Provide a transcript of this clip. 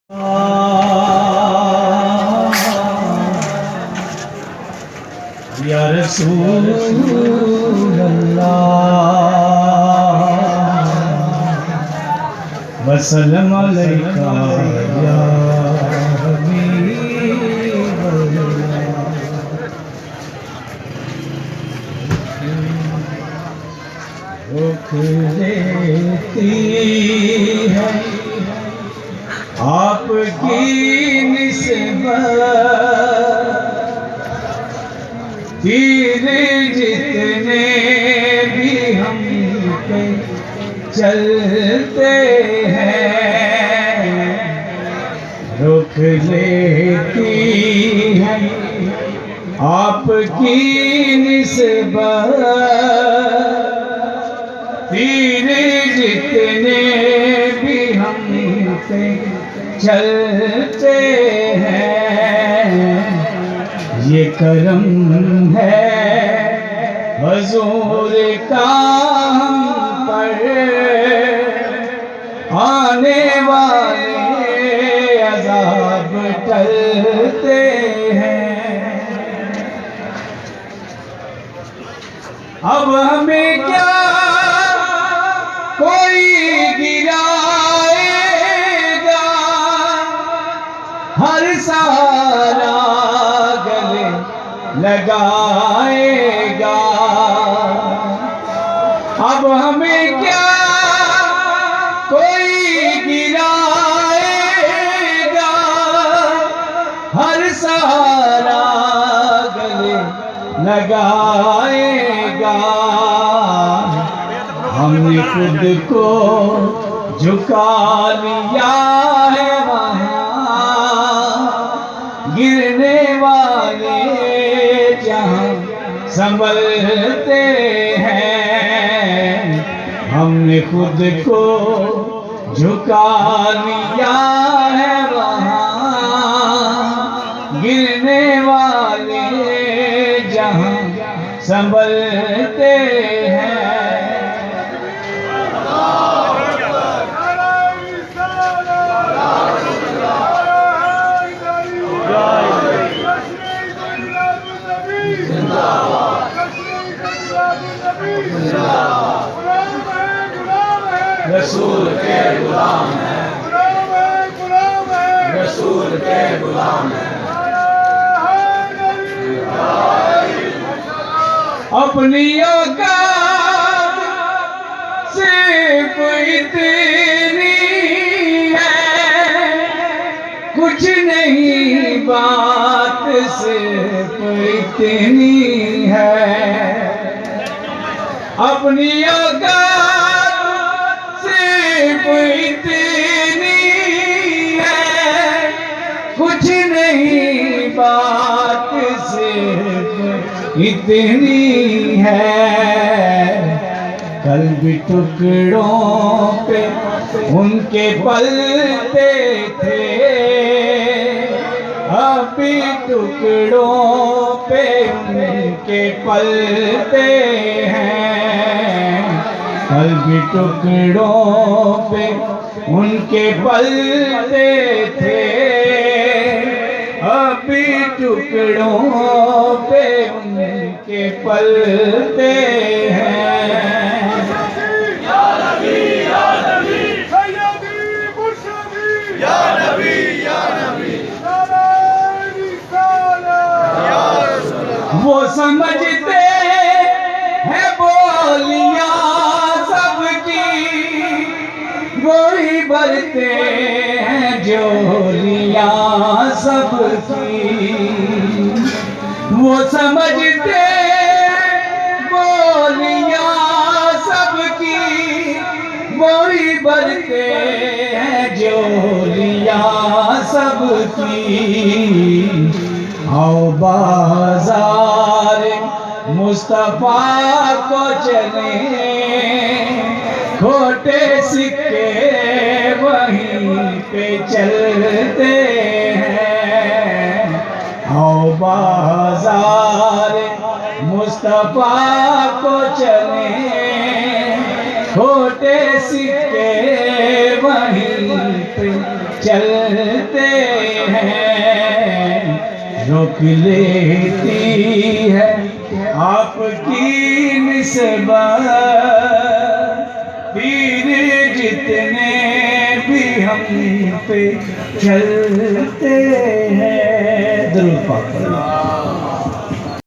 या रसूल अल्लाह वसल्लम अलैका या हबीब अल्लाह। रोक लेती है आपकी निस्बत तीर जितने भी हम पे चलते हैं। रोक लेती है आपकी निस्बत तीर जितने भी हम पे चलते हैं। ये करम है हुजूर का हम पर, आने वाले अज़ाब टलते हैं। अब हमें क्या कोई गिराएगा, हर सहारा गले लगाएगा। अब हमें क्या कोई गिराएगा, हर सहारा गले लगाएगा। हमने खुद को झुका लिया है वहाँ, गिरने वाले जहाँ संभलते हैं। हमने खुद को झुका लिया है वहाँ, गिरने वाले जहाँ संभलते हैं। रसूल के गुलाम हैं, रसूल के गुलाम हैं। अपनी औकात सिर्फ इतनी है, कुछ नहीं बात सिर्फ इतनी है। अपनी औकात सिर्फ इतनी है, कुछ नहीं बात सिर्फ इतनी है। कल भी टुकड़ों पे उनके पलते थे, अभी टुकड़ों पे उनके पलते हैं। कल भी टुकड़ों पे उनके पलते थे, अभी टुकड़ों पे उनके पलते हैं। या नबी सय्यदी मुर्शदी, या नबी या रसूल। वो समझते हैं बोलियां सबकी, वही भरते हैं झोलियां सबकी। वो समझते बोलियां सबकी, वही भरते हैं झोलियां सबकी। आओ बाजार मुस्तफा को चले, खोटे सिक्के वहीं पे चलते हैं। आओ बाजार मुस्तफा को चले, खोटे सिक्के वहीं पे चल चलते हैं, रोक लेती है आपकी निस्बत, पीर जितने भी हम पे चलते हैं। दरूद पाक पढ़ो।